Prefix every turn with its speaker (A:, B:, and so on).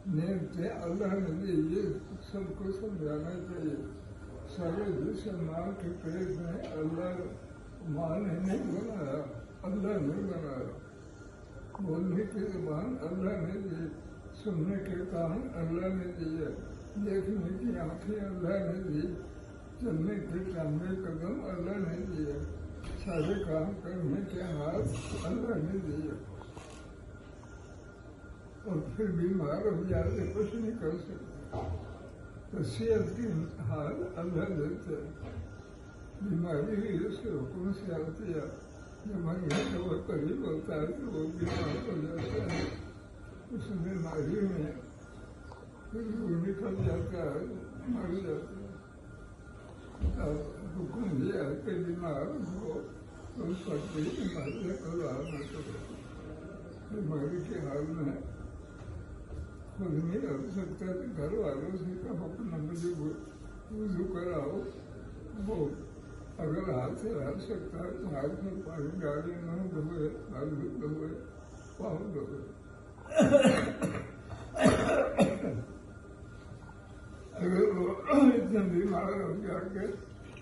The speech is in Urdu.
A: نعمتیں اللہ نے دی، یہ سب کو سمجھانا چاہیے۔ سارے جس ماں کے پیٹ میں اللہ ماں نے نہیں بنایا، اللہ نے بنایا۔ بولنے کی زبان اللہ نے دی، سننے کے کان اللہ نے دیے، دیکھنے کی آنکھیں اللہ نے دی، چلنے کے لمبے قدم اللہ نے دیے، سارے کام کرنے کے ہاتھ اللہ نے دیے۔ اور پھر بیمار ہو جاتے کچھ نہیں کر سکتے، تو صحت کی حال اللہ دیتے۔ بیماری ہی اس کے حکم سے آتی ہے، جب مرنے کا وہ قریب ہوتا ہے تو وہ بیمار ہو جاتا ہے، اس بیماری میں پھر وہ نکل جاتا ہے، مر جاتا ہے۔ اب حکم دیا کہ بیمار ہو تو اس وقت بھی بیماری کا علاج نہ کرو۔ بیماری کے حال میں خود نہیں رہ سکتا تو گھر والوں سے کہو کہ مجھے وضو کراؤ، وہ اگر ہاتھ سے رہ سکتا ہے تو ہاتھ میں پانی ڈالے، منہ دھوئے، ہاتھ دھوئے، پاؤں دھوئے۔ اگر وہ اتنا بیمار ہو جا کے